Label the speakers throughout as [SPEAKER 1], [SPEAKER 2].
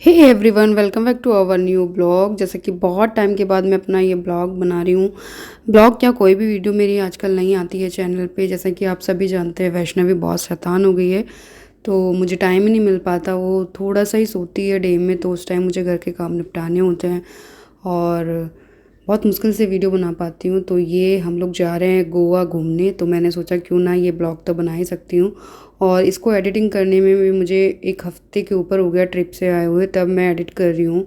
[SPEAKER 1] Hey everyone, welcome back to our new blog. जैसे कि बहुत टाइम के बाद मैं अपना ये ब्लॉग बना रही हूँ। ब्लॉग क्या, कोई भी वीडियो मेरी आजकल नहीं आती है चैनल पे। जैसा कि आप सभी जानते हैं, वैष्णवी बहुत शैतान हो गई है, तो मुझे टाइम ही नहीं मिल पाता। वो थोड़ा सा ही सोती है डे में, तो उस टाइम मुझे घर के काम निपटाने होते हैं और बहुत मुश्किल से वीडियो बना पाती हूँ। तो ये हम लोग जा रहे हैं गोवा घूमने, तो मैंने सोचा क्यों ना ये ब्लॉग तो बना ही सकती हूँ। और इसको एडिटिंग करने में भी मुझे एक हफ्ते के ऊपर हो गया ट्रिप से आए हुए, तब मैं एडिट कर रही हूँ।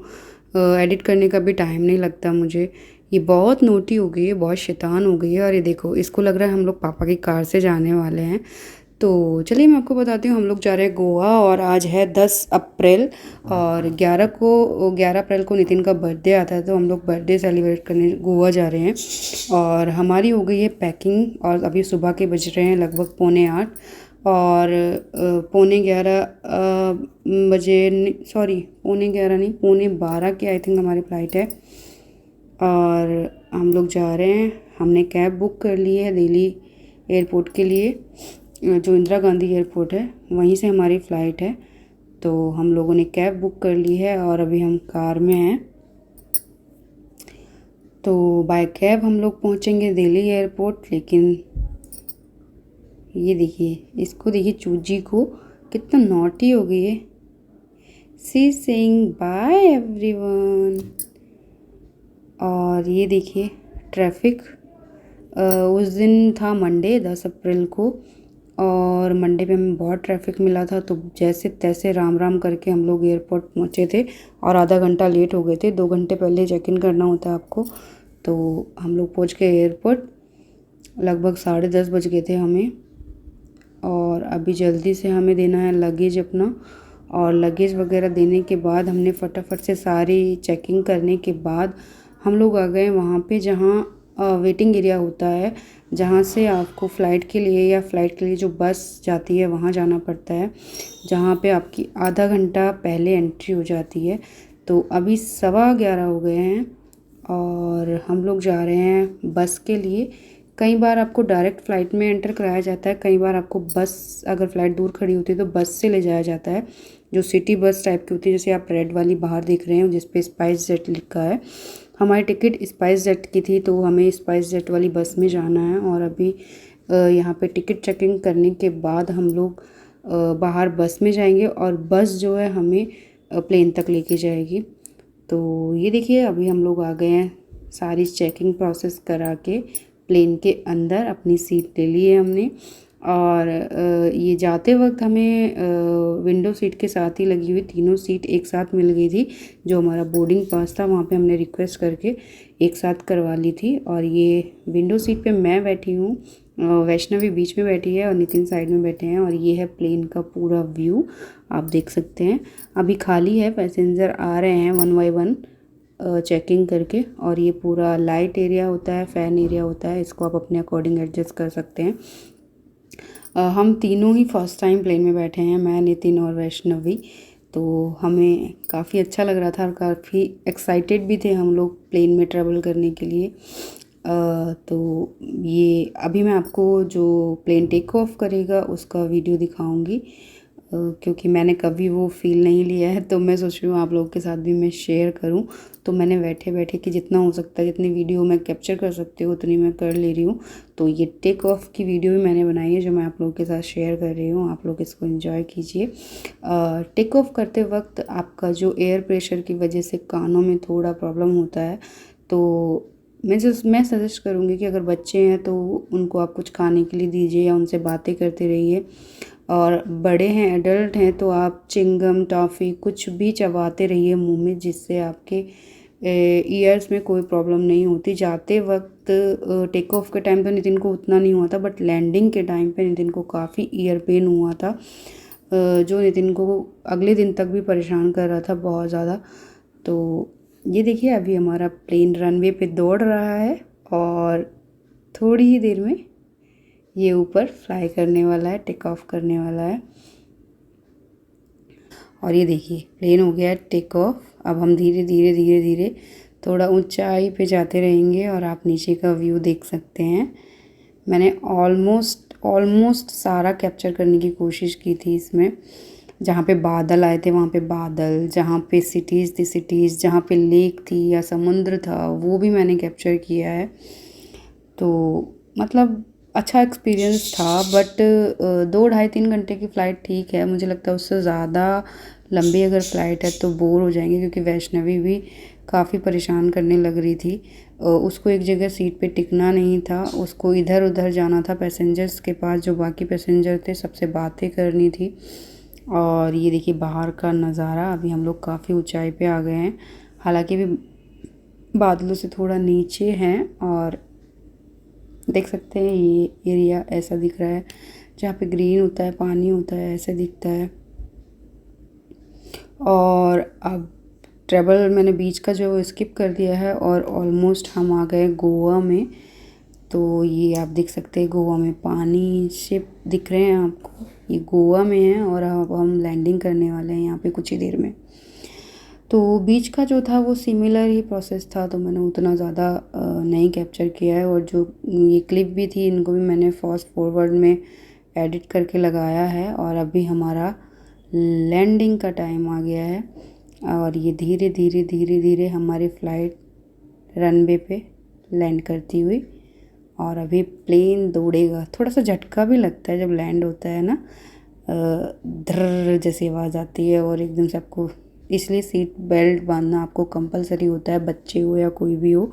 [SPEAKER 1] एडिट करने का भी टाइम नहीं लगता मुझे। ये बहुत नोटी हो गई है, बहुत शैतान हो गई है। और ये देखो, इसको लग रहा है हम लोग पापा की कार से जाने वाले हैं। तो चलिए मैं आपको बताती हूँ, हम लोग जा रहे हैं गोवा और आज है 10 अप्रैल। और 11 अप्रैल को नितिन का बर्थडे आता है, तो हम लोग बर्थडे सेलिब्रेट करने गोवा जा रहे हैं। और हमारी हो गई है पैकिंग और अभी सुबह के बज रहे हैं लगभग 7:45 और 11:15 बजे, सॉरी 11:15 नहीं, 11:15 की आई थिंक हमारी फ़्लाइट है। और हम लोग जा रहे हैं। हमने कैब बुक कर ली है दिल्ली एयरपोर्ट के लिए, जो इंदिरा गांधी एयरपोर्ट है वहीं से हमारी फ़्लाइट है। तो हम लोगों ने कैब बुक कर ली है और अभी हम कार में हैं। तो बाय कैब हम लोग पहुंचेंगे दिल्ली एयरपोर्ट। लेकिन ये देखिए, इसको देखिए, चूजी को कितना नॉटी हो गई है। सी सेइंग बाय एवरीवन। और ये देखिए ट्रैफिक। उस दिन था मंडे 10 अप्रैल को, और मंडे पे हमें बहुत ट्रैफिक मिला था। तो जैसे तैसे राम राम करके हम लोग एयरपोर्ट पहुँचे थे और आधा घंटा लेट हो गए थे। 2 घंटे पहले चेक इन करना होता है आपको। तो हम लोग पहुँच गए एयरपोर्ट, लगभग 10:30 बज गए थे हमें। और अभी जल्दी से हमें देना है लगेज अपना। और लगेज वगैरह देने के बाद हमने फटाफट से सारी चेकिंग करने के बाद हम लोग आ गए वहाँ पे जहाँ वेटिंग एरिया होता है, जहाँ से आपको फ़्लाइट के लिए या फ़्लाइट के लिए जो बस जाती है वहाँ जाना पड़ता है, जहाँ पे आपकी आधा घंटा पहले एंट्री हो जाती है। तो अभी 11:15 हो गए हैं और हम लोग जा रहे हैं बस के लिए। कई बार आपको डायरेक्ट फ़्लाइट में एंटर कराया जाता है, कई बार आपको बस, अगर फ़्लाइट दूर खड़ी होती है तो बस से ले जाया जाता है, जो सिटी बस टाइप की होती है, जैसे आप रेड वाली बाहर देख रहे हैं जिस पे स्पाइस जेट लिखा है। हमारी टिकट स्पाइस जेट की थी, तो हमें स्पाइस जेट वाली बस में जाना है। और अभी यहाँ पे टिकट चेकिंग करने के बाद हम लोग बाहर बस में जाएंगे और बस जो है हमें प्लेन तक लेके जाएगी। तो ये देखिए, अभी हम लोग आ गए हैं, सारी चेकिंग प्रोसेस करा के प्लेन के अंदर अपनी सीट ले ली है हमने। और ये जाते वक्त हमें विंडो सीट के साथ ही लगी हुई तीनों सीट एक साथ मिल गई थी। जो हमारा बोर्डिंग पास था वहाँ पे हमने रिक्वेस्ट करके एक साथ करवा ली थी। और ये विंडो सीट पे मैं बैठी हूँ, वैष्णवी बीच में बैठी है और नितिन साइड में बैठे हैं। और ये है प्लेन का पूरा व्यू, आप देख सकते हैं। अभी खाली है, पैसेंजर आ रहे हैं वन बाय वन चेकिंग करके। और ये पूरा लाइट एरिया होता है, फ़ैन एरिया होता है, इसको आप अपने अकॉर्डिंग एडजस्ट कर सकते हैं। हम तीनों ही फर्स्ट टाइम प्लेन में बैठे हैं, मैं, नितिन और वैष्णवी। तो हमें काफ़ी अच्छा लग रहा था और काफ़ी एक्साइटेड भी थे हम लोग प्लेन में ट्रैवल करने के लिए। तो ये अभी मैं आपको जो प्लेन टेक ऑफ करेगा उसका वीडियो दिखाऊंगी, क्योंकि मैंने कभी वो फ़ील नहीं लिया है, तो मैं सोच रही हूँ आप लोगों के साथ भी मैं शेयर करूँ। तो मैंने बैठे बैठे कि जितना हो सकता है, जितनी वीडियो मैं कैप्चर कर सकती हूँ उतनी मैं कर ले रही हूँ। तो ये टेक ऑफ की वीडियो भी मैंने बनाई है, जो मैं आप लोगों के साथ शेयर कर रही हूँ। आप लोग इसको एंजॉय कीजिए। टेक ऑफ करते वक्त आपका जो एयर प्रेशर की वजह से कानों में थोड़ा प्रॉब्लम होता है, तो मैं सजेस्ट करूँगी कि अगर बच्चे हैं तो उनको आप कुछ खाने के लिए दीजिए या उनसे बातें करते रहिए। और बड़े हैं, एडल्ट हैं, तो आप चिंगम, टॉफ़ी कुछ भी चबाते रहिए मुंह में, जिससे आपके ईयर्स में कोई प्रॉब्लम नहीं होती। जाते वक्त टेक ऑफ के टाइम तो नितिन को उतना नहीं हुआ था, बट लैंडिंग के टाइम पे नितिन को काफ़ी ईयर पेन हुआ था, जो नितिन को अगले दिन तक भी परेशान कर रहा था बहुत ज़्यादा। तो ये देखिए, अभी हमारा प्लेन रनवे पे दौड़ रहा है और थोड़ी ही देर में ये ऊपर फ्लाई करने वाला है, टेक ऑफ करने वाला है। और ये देखिए, प्लेन हो गया टेक ऑफ। अब हम धीरे धीरे धीरे धीरे थोड़ा ऊंचाई पे जाते रहेंगे और आप नीचे का व्यू देख सकते हैं। मैंने ऑलमोस्ट सारा कैप्चर करने की कोशिश की थी इसमें, जहाँ पे बादल आए थे वहाँ पे बादल, जहाँ पे सिटीज़ थी सिटीज़, जहाँ पे लेक थी या समुद्र था वो भी मैंने कैप्चर किया है। तो मतलब अच्छा एक्सपीरियंस था, बट 2 ढाई 3 घंटे की फ़्लाइट ठीक है। मुझे लगता है उससे ज़्यादा लंबी अगर फ़्लाइट है तो बोर हो जाएंगे, क्योंकि वैष्णवी भी काफ़ी परेशान करने लग रही थी। उसको एक जगह सीट पे टिकना नहीं था, उसको इधर उधर जाना था पैसेंजर्स के पास, जो बाकी पैसेंजर थे सबसे बातें करनी थी। और ये देखिए बाहर का नज़ारा। अभी हम लोग काफ़ी ऊंचाई पे आ गए हैं, हालांकि भी बादलों से थोड़ा नीचे हैं, और देख सकते हैं ये एरिया ऐसा दिख रहा है, जहाँ पे ग्रीन होता है, पानी होता है, ऐसे दिखता है। और अब ट्रैवल मैंने बीच का जो स्किप कर दिया है, और ऑलमोस्ट हम आ गए गोवा में। तो ये आप देख सकते हैं गोवा में पानी शिप दिख रहे हैं आपको, ये गोवा में है, और अब हम लैंडिंग करने वाले हैं यहाँ पे कुछ ही देर में। तो बीच का जो था वो सिमिलर ही प्रोसेस था, तो मैंने उतना ज़्यादा नहीं कैप्चर किया है। और जो ये क्लिप भी थी इनको भी मैंने फास्ट फॉरवर्ड में एडिट करके लगाया है। और अभी हमारा लैंडिंग का टाइम आ गया है, और ये धीरे धीरे धीरे धीरे हमारी फ़्लाइट रनवे पे लैंड करती हुई, और अभी प्लेन दौड़ेगा। थोड़ा सा झटका भी लगता है जब लैंड होता है ना, धर्र जैसी आवाज़ आती है, और एकदम से आपको, इसलिए सीट बेल्ट बांधना आपको कंपलसरी होता है, बच्चे हो या कोई भी हो।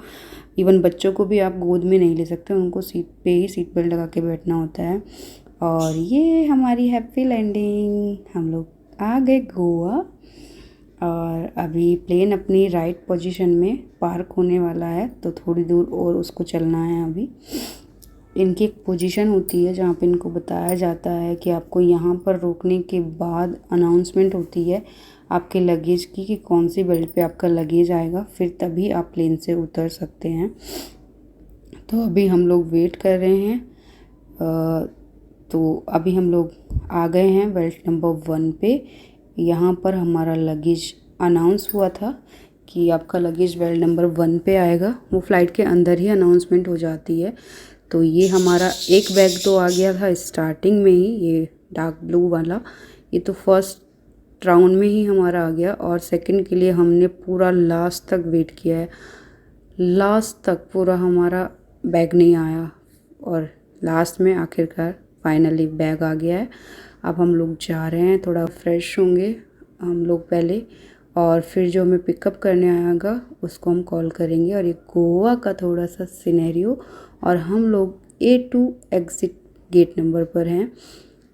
[SPEAKER 1] इवन बच्चों को भी आप गोद में नहीं ले सकते, उनको सीट पे ही सीट बेल्ट लगा के बैठना होता है। और ये हमारी हैप्पी लैंडिंग, हम लोग आ गए गोवा। और अभी प्लेन अपनी राइट पोजीशन में पार्क होने वाला है, तो थोड़ी दूर और उसको चलना है। अभी इनकी एक पोजीशन होती है जहाँ पे इनको बताया जाता है कि आपको यहाँ पर रोकने के बाद अनाउंसमेंट होती है आपके लगेज की, कि कौन सी बेल्ट पे आपका लगेज आएगा, फिर तभी आप प्लेन से उतर सकते हैं। तो अभी हम लोग वेट कर रहे हैं। तो अभी हम लोग आ गए हैं बेल्ट नंबर 1 पे। यहाँ पर हमारा लगेज अनाउंस हुआ था कि आपका लगेज बेल्ट नंबर 1 पे आएगा, वो फ़्लाइट के अंदर ही अनाउंसमेंट हो जाती है। तो ये हमारा एक बैग तो आ गया था स्टार्टिंग में ही, ये डार्क ब्लू वाला, ये तो फर्स्ट राउंड में ही हमारा आ गया। और सेकंड के लिए हमने पूरा लास्ट तक वेट किया है, लास्ट तक पूरा हमारा बैग नहीं आया, और लास्ट में आखिरकार फाइनली बैग आ गया है। अब हम लोग जा रहे हैं, थोड़ा फ्रेश होंगे हम लोग पहले, और फिर जो हमें पिकअप करने आएगा उसको हम कॉल करेंगे। और ये गोवा का थोड़ा सा सिनेरियो, और हम लोग A2 एग्ज़िट गेट नंबर पर हैं।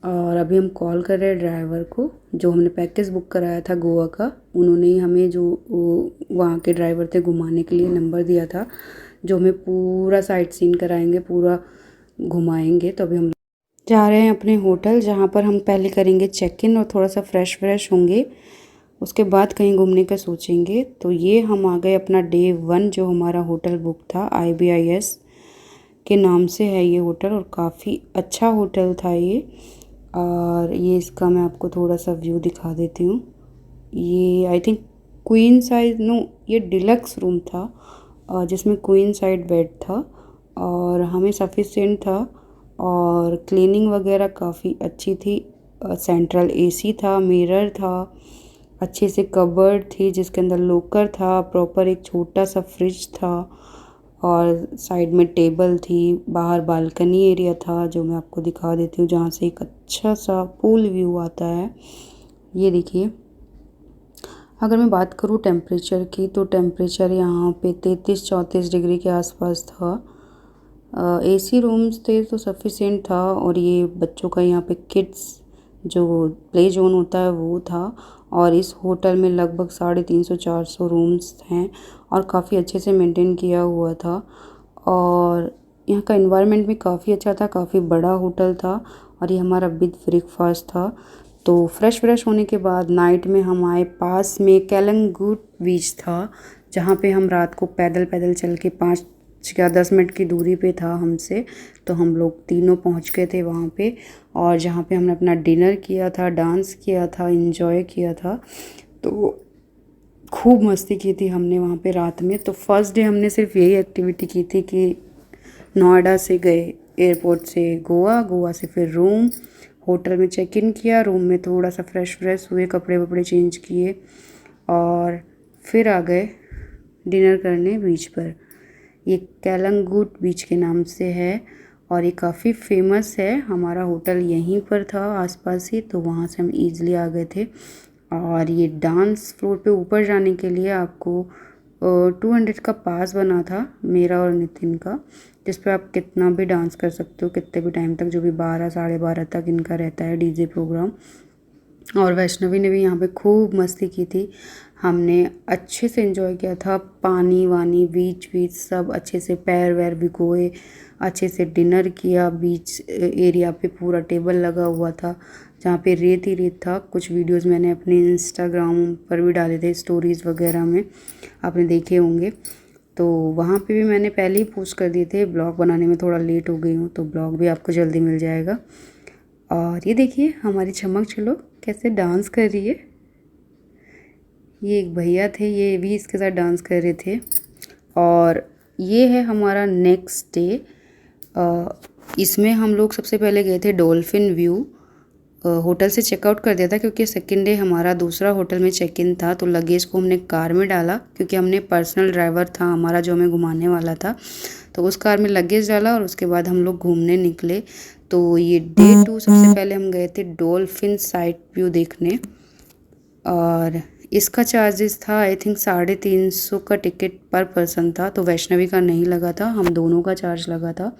[SPEAKER 1] और अभी हम कॉल कर रहे हैं ड्राइवर को, जो हमने पैकेज बुक कराया था गोवा का, उन्होंने ही हमें, जो वहाँ के ड्राइवर थे घुमाने के लिए, नंबर दिया था, जो हमें पूरा साइट सीन कराएंगे, पूरा घुमाएंगे। तो अभी हम जा रहे हैं अपने होटल, जहाँ पर हम पहले करेंगे चेक इन और थोड़ा सा फ्रेश होंगे, उसके बाद कहीं घूमने का सोचेंगे। तो ये हम आ गए अपना डे 1, जो हमारा होटल बुक था IBIS के नाम से है ये होटल, और काफ़ी अच्छा होटल था ये। और ये इसका मैं आपको थोड़ा सा व्यू दिखा देती हूँ। ये I think queen size, no ये डिलक्स रूम था, जिसमें क्वीन साइड बेड था, और हमें सफिशिएंट था, और क्लीनिंग वगैरह काफ़ी अच्छी थी। सेंट्रल AC था, मिरर था, अच्छे से कबर्ड थी जिसके अंदर लॉकर था, प्रॉपर एक छोटा सा फ्रिज था, और साइड में टेबल थी, बाहर बालकनी एरिया था जो मैं आपको दिखा देती हूँ, जहाँ से एक अच्छा सा पूल व्यू आता है। ये देखिए, अगर मैं बात करूँ टेम्परेचर की, तो टेम्परेचर यहाँ पे 33-34 डिग्री के आसपास था। AC रूम्स थे तो सफिशिएंट था, और ये बच्चों का यहाँ पे किड्स जो प्ले जोन होता है वो था। और इस होटल में लगभग 350-400 रूम्स हैं, और काफ़ी अच्छे से मेंटेन किया हुआ था, और यहाँ का एनवायरनमेंट भी काफ़ी अच्छा था, काफ़ी बड़ा होटल था। और ये हमारा विद ब्रेकफास्ट था। तो फ्रेश होने के बाद नाइट में हम आए, पास में कैलंगुट बीच था, जहाँ पे हम रात को पैदल चल के 5 या 10 मिनट की दूरी पे था हमसे, तो हम लोग तीनों पहुँच गए थे वहाँ पे। और जहाँ पे हमने अपना डिनर किया था, डांस किया था, एंजॉय किया था, तो खूब मस्ती की थी हमने वहाँ पे रात में। तो फर्स्ट डे हमने सिर्फ यही एक्टिविटी की थी कि नोएडा से गए एयरपोर्ट से गोवा, गोवा से फिर रूम, होटल में चेक इन किया, रूम में थोड़ा सा फ्रेश हुए, कपड़े वपड़े चेंज किए और फिर आ गए डिनर करने बीच पर। ये कैलंगूट बीच के नाम से है और ये काफ़ी फेमस है। हमारा होटल यहीं पर था आसपास ही, तो वहाँ से हम ईज़िली आ गए थे। और ये डांस फ्लोर पे ऊपर जाने के लिए आपको 200 का पास बना था, मेरा और नितिन का, जिस पे आप कितना भी डांस कर सकते हो, कितने भी टाइम तक, जो भी 12 साढ़े 12 तक इनका रहता है डीजे प्रोग्राम। और वैष्णवी ने भी यहाँ पे खूब मस्ती की थी। हमने अच्छे से एंजॉय किया था, पानी वानी बीच सब अच्छे से पैर वैर भिगोए, अच्छे से डिनर किया। बीच एरिया पे पूरा टेबल लगा हुआ था जहाँ पे रेत ही रेत था। कुछ वीडियोस मैंने अपने इंस्टाग्राम पर भी डाले थे, स्टोरीज़ वगैरह में आपने देखे होंगे। तो वहाँ पे भी मैंने पहले ही पोस्ट कर दिए थे। ब्लॉग बनाने में थोड़ा लेट हो गई हूँ, तो ब्लॉग भी आपको जल्दी मिल जाएगा। और ये देखिए हमारी चमक चलो कैसे डांस कर रही है। ये एक भैया थे, ये भी इसके साथ डांस कर रहे थे। और ये है हमारा नेक्स्ट डे। इसमें हम लोग सबसे पहले गए थे डॉल्फिन व्यू। होटल से चेकआउट कर दिया था क्योंकि सेकेंड डे हमारा दूसरा होटल में चेक इन था, तो लगेज को हमने कार में डाला क्योंकि हमने पर्सनल ड्राइवर था हमारा जो हमें घुमाने वाला था, तो उस कार में लगेज डाला और उसके बाद हम लोग घूमने निकले। तो ये डे 2 सबसे पहले हम गए थे डॉल्फिन साइड व्यू देखने और इसका चार्जेस था आई थिंक 350 का टिकट पर पर्सन था। तो वैष्णवी का नहीं लगा था, हम दोनों का चार्ज लगा था।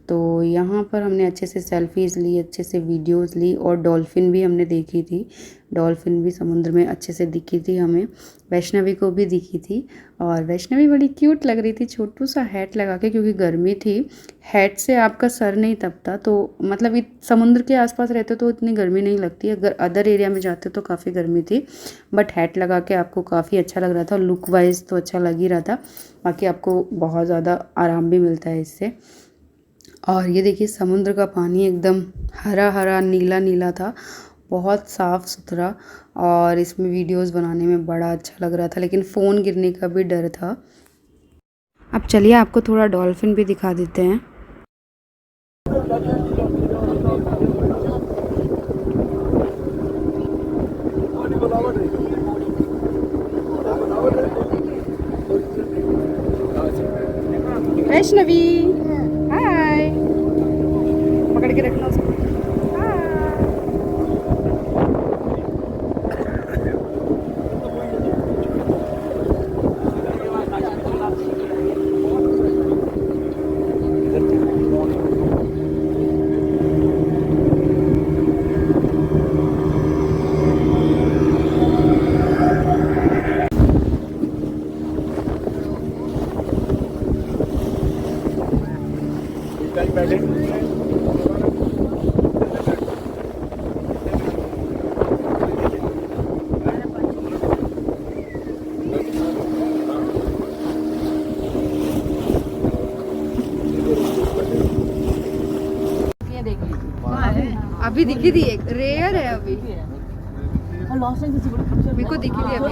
[SPEAKER 1] तो यहाँ पर हमने अच्छे से सेल्फीज़ ली, अच्छे से वीडियोस ली और डॉल्फिन भी हमने देखी थी। डॉल्फिन भी समुद्र में अच्छे से दिखी थी हमें, वैष्णवी को भी दिखी थी। और वैष्णवी बड़ी क्यूट लग रही थी छोटू सा हैट लगा के, क्योंकि गर्मी थी। हैट से आपका सर नहीं तपता, तो मतलब समुद्र के आसपास रहते तो इतनी गर्मी नहीं लगती, अगर अदर एरिया में जाते तो काफ़ी गर्मी थी। बट हैट लगा के आपको काफ़ी अच्छा लग रहा था, लुक वाइज तो अच्छा लग ही रहा था, बाकी आपको बहुत ज़्यादा आराम भी मिलता है इससे। और ये देखिए समुद्र का पानी एकदम हरा हरा नीला नीला था, बहुत साफ़ सुथरा। और इसमें वीडियोस बनाने में बड़ा अच्छा लग रहा था, लेकिन फ़ोन गिरने का भी डर था। अब चलिए आपको थोड़ा डॉल्फिन भी दिखा देते हैं। वैष्णवी हाय, पकड़ के रखना उसको। अभी दिखी थी, एक रेयर है अभी, मेरे को दिखी थी अभी।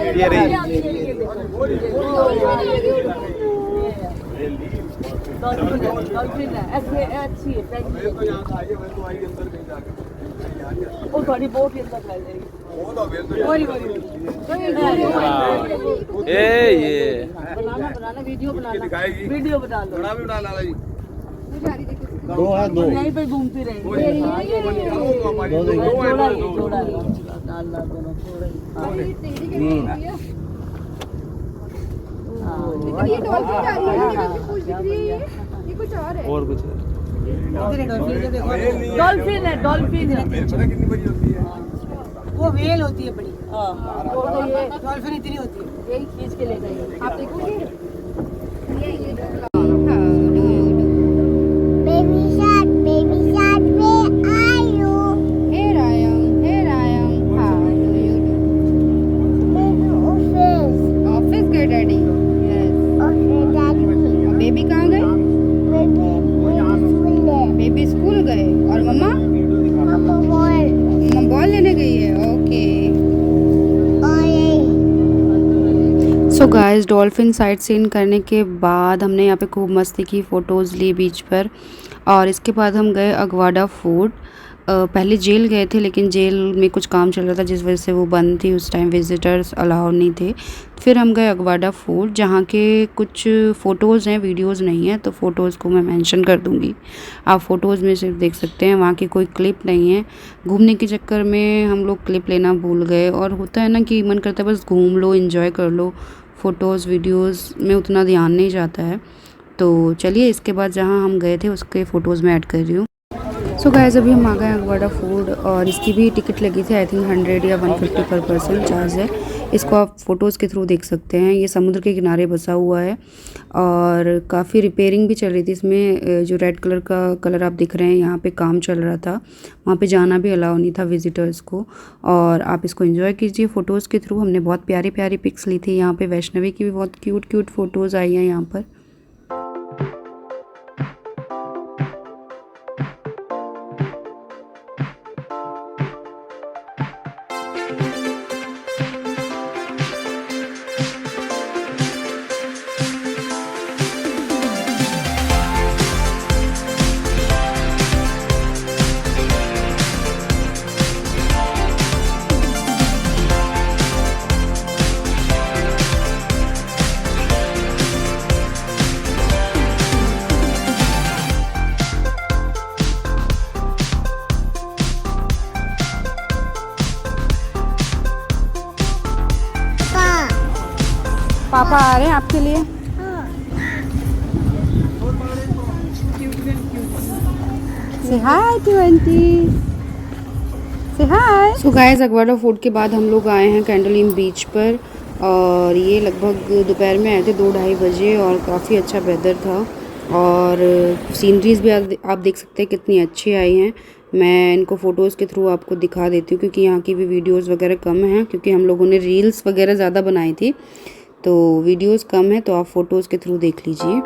[SPEAKER 2] डॉल्फिन है, ऐसे अच्छी है, तो यहां से आइए, मैं तो आई अंदर कहीं जाके वो थोड़ी बोट के अंदर चल जाएगी। वो तो ये बनाना वीडियो बना लो, बना भी बना ला जी। दो है, दो यहीं पे घूमती रहेंगे। जोड़ा डाल दोनों थोड़े।
[SPEAKER 3] ये डॉल्फिन जा रही है, कुछ दिख रही है, ये कुछ और है।
[SPEAKER 2] और कुछ है, डॉल्फिन है, डॉल्फिन है। कितनी बड़ी होती है
[SPEAKER 3] वो वेल होती है बड़ी।
[SPEAKER 2] हां,
[SPEAKER 3] डॉल्फिन इतनी होती है,
[SPEAKER 2] यही खींच के ले जाएंगे।
[SPEAKER 3] आप देखोगे।
[SPEAKER 1] बेबी कहाँ गए? बेबी स्कूल गए। और मम्मा बॉल लेने गई है। Okay. So guys, dolphin sight seen करने के बाद हमने यहाँ पे खूब मस्ती की, फ़ोटोज़ ली बीच पर। और इसके बाद हम गए अगवाडा फोर्ट। पहले जेल गए थे, लेकिन जेल में कुछ काम चल रहा था जिस वजह से वो बंद थी, उस टाइम विज़िटर्स अलाउ नहीं थे। फिर हम गए अगवाडा फोर्ट, जहाँ के कुछ फ़ोटोज़ हैं, वीडियोज़ नहीं है, तो फ़ोटोज़ को मैं मेंशन कर दूँगी। आप फ़ोटोज़ में सिर्फ देख सकते हैं, वहाँ की कोई क्लिप नहीं है। घूमने के चक्कर में हम लोग क्लिप लेना भूल गए, और होता है ना कि मन करता है बस घूम लो, एंजॉय कर लो, फ़ोटोज़ वीडियोज़ में उतना ध्यान नहीं जाता है। तो चलिए, इसके बाद जहाँ हम गए थे उसके फ़ोटोज़ मैं ऐड कर रही हूँ। सो गाइस, अभी हम आ गए अगवाडा फूड, और इसकी भी टिकट लगी थी, आई थिंक 100 या 150 पर पर्सन चार्ज है। इसको आप फ़ोटोज़ के थ्रू देख सकते हैं। ये समुद्र के किनारे बसा हुआ है, और काफ़ी रिपेयरिंग भी चल रही थी इसमें। जो रेड कलर का कलर आप दिख रहे हैं, यहाँ पे काम चल रहा था, वहाँ पे जाना भी अलाउ नहीं था विज़िटर्स को। और आप इसको एंजॉय कीजिए फ़ोटोज़ के थ्रू। हमने बहुत प्यारी प्यारी पिक्स ली थी यहाँ पे। वैष्णवी की भी बहुत क्यूट क्यूट फ़ोटोज़ आई हैं यहाँ पर। पापा आ रहे हैं आपके लिए। से हाय टू आंटी, से हाय। सो गाइस, अगवाडा फोर्ट के बाद हम लोग आए हैं कैंडोलिन बीच पर, और ये लगभग दोपहर में आए थे 2-2:30 बजे, और काफ़ी अच्छा वेदर था, और सीनरीज भी आप देख सकते हैं कितनी अच्छी आई हैं। मैं इनको फ़ोटोज़ के थ्रू आपको दिखा देती हूँ, क्योंकि यहाँ की भी वीडियोज़ वगैरह कम हैं, क्योंकि हम लोगों ने रील्स वगैरह ज़्यादा बनाई थी, तो वीडियोस कम है, तो आप फ़ोटोज़ के थ्रू देख लीजिए।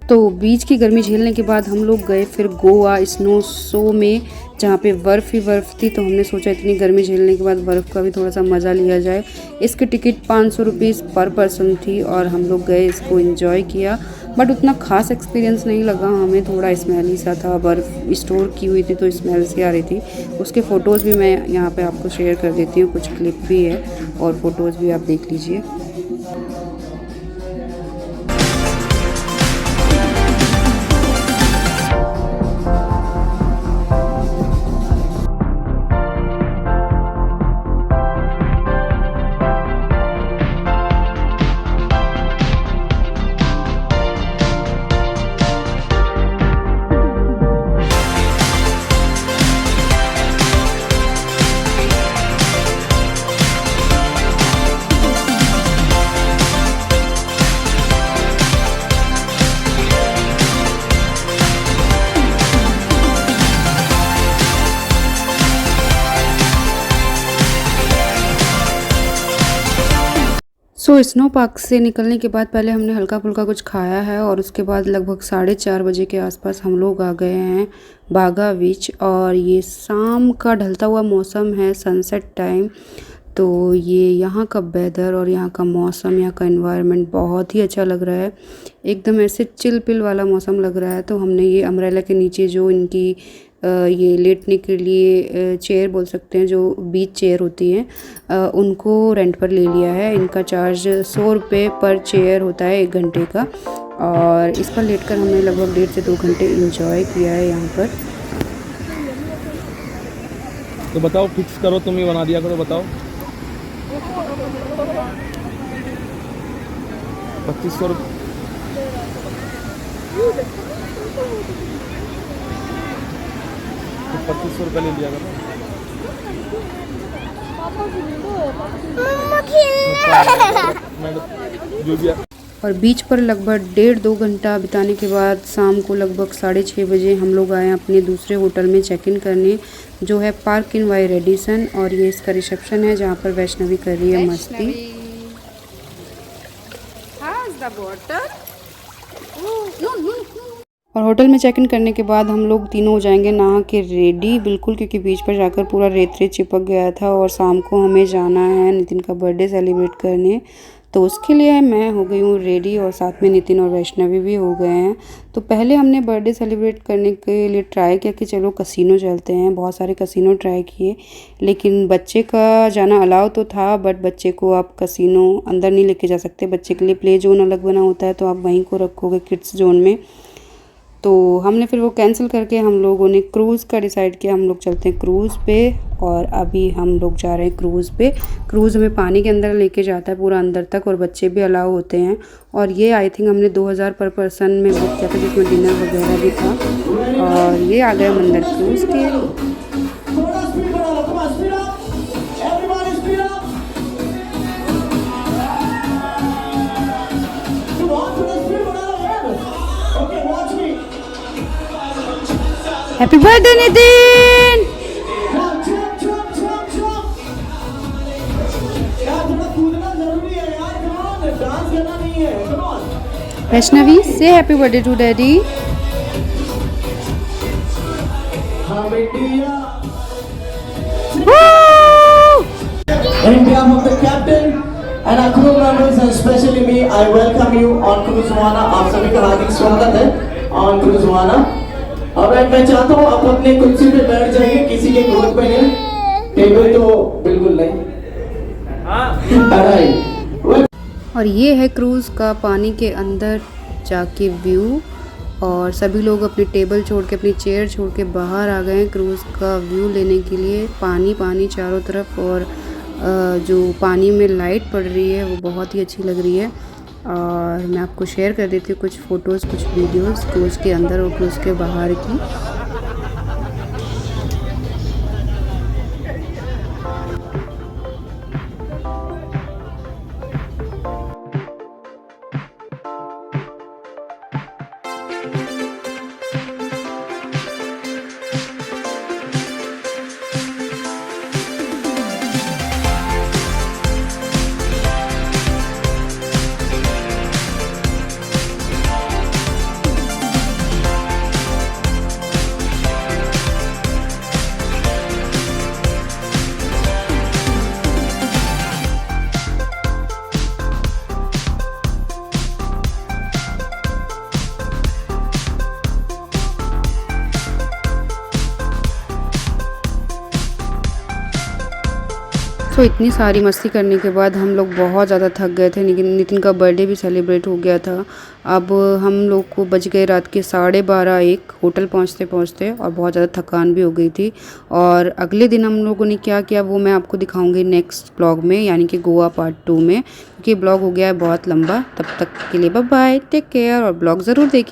[SPEAKER 1] तो बीच की गर्मी झेलने के बाद हम लोग गए फिर गोवा स्नो शो में, जहाँ पे बर्फ़ ही बर्फ़ थी। तो हमने सोचा इतनी गर्मी झेलने के बाद बर्फ़ का भी थोड़ा सा मज़ा लिया जाए। इसकी टिकट 500 रुपीज़ पर पर्सन थी, और हम लोग गए, इसको एंजॉय किया, बट उतना ख़ास एक्सपीरियंस नहीं लगा हमें। थोड़ा स्मेली सा था, बर्फ़ स्टोर की हुई थी तो स्मेल सी आ रही थी। उसके फ़ोटोज़ भी मैं यहाँ पे आपको शेयर कर देती हूँ, कुछ क्लिप भी है और फ़ोटोज़ भी आप देख लीजिए। सो स्नो पार्क से निकलने के बाद पहले हमने हल्का फुल्का कुछ खाया है, और उसके बाद लगभग 4:30 बजे के आसपास हम लोग आ गए हैं बागा बीच। और ये शाम का ढलता हुआ मौसम है, सनसेट टाइम। तो ये यहाँ का वेदर और यहाँ का मौसम, यहाँ का एनवायरनमेंट बहुत ही अच्छा लग रहा है, एकदम ऐसे चिल पिल वाला मौसम लग रहा है। तो हमने ये अम्ब्रेला के नीचे जो इनकी ये लेटने के लिए चेयर बोल सकते हैं, जो बीच चेयर होती हैं, उनको रेंट पर ले लिया है। इनका चार्ज 100 रुपये पर चेयर होता है 1 घंटे का, और इस पर लेटकर हमने लगभग 1.5 से 2 घंटे इंजॉय किया है यहाँ पर।
[SPEAKER 4] तो बताओ, फिक्स करो, तुम ही बना दिया करो, बताओ। 2500 रुपये। तो 2500 रुपये ले लिया करो। मैं जो भी
[SPEAKER 1] और बीच पर लगभग 1.5-2 घंटा बिताने के बाद शाम को लगभग 6:30 बजे हम लोग आए अपने दूसरे होटल में चेक इन करने, जो है पार्क इन वाई रेडिसन। और ये इसका रिसेप्शन है जहाँ पर वैष्णवी कर रही है मस्ती। और होटल में चेक इन करने के बाद हम लोग तीनों हो जाएंगे नहा के रेडी बिल्कुल, क्योंकि बीच पर जाकर पूरा रेत चिपक गया था। और शाम को हमें जाना है नितिन का बर्थडे सेलिब्रेट करने, तो उसके लिए मैं हो गई हूँ रेडी और साथ में नितिन और वैष्णवी भी हो गए हैं। तो पहले हमने बर्थडे सेलिब्रेट करने के लिए ट्राई किया कि चलो कसिनो चलते हैं। बहुत सारे कसिनो ट्राई किए, लेकिन बच्चे का जाना अलाउ तो था, बट बच्चे को आप कसिनो अंदर नहीं लेके जा सकते। बच्चे के लिए प्ले जोन अलग बना होता है, तो आप वहीं को रखोगे किड्स जोन में। तो हमने फिर वो कैंसिल करके हम लोगों ने क्रूज़ का डिसाइड किया। हम लोग चलते हैं क्रूज़ पे, और अभी हम लोग जा रहे हैं क्रूज़ पे। क्रूज़ हमें पानी के अंदर लेके जाता है पूरा अंदर तक, और बच्चे भी अलाउ होते हैं। और ये आई थिंक हमने 2000 पर पर्सन में बुक किया था, जिसमें डिनर वगैरह भी था। और ये आ गए हम अंदर क्रूज़ के। Happy birthday Nitin. वैष्णवी से happy birthday to daddy.
[SPEAKER 5] In behalf of the captain and our crew members and especially me, I welcome you on Cruise Moana। आप सभी का हार्दिक स्वागत है on Cruise Moana। अब मैं चाहता हूँ आप अपने कुर्सी पे बैठ जाइए, किसी के गोद पे नहीं, टेबल तो बिल्कुल नहीं।
[SPEAKER 1] और ये है क्रूज़ का पानी के अंदर जाके व्यू। और सभी लोग अपनी टेबल छोड़ के, अपनी चेयर छोड़ के बाहर आ गए हैं क्रूज़ का व्यू लेने के लिए। पानी पानी चारों तरफ, और जो पानी में लाइट पड़ रही है वो बहुत ही अच्छी लग रही है। और मैं आपको शेयर कर देती हूँ कुछ फ़ोटोज़, कुछ वीडियोज़ क्रूज़ के अंदर और क्रूज़ के बाहर की। तो इतनी सारी मस्ती करने के बाद हम लोग बहुत ज़्यादा थक गए थे। नितिन का बर्थडे भी सेलिब्रेट हो गया था। अब हम लोग को बज गए रात के 12:30-1 होटल पहुंचते पहुंचते, और बहुत ज़्यादा थकान भी हो गई थी। और अगले दिन हम लोगों ने क्या किया वो मैं आपको दिखाऊंगी नेक्स्ट ब्लॉग में, यानी कि गोवा पार्ट 2 में, क्योंकि ब्लॉग हो गया है बहुत लंबा। तब तक के लिए बाय बाय, टेक केयर, और ब्लॉग ज़रूर देखिए।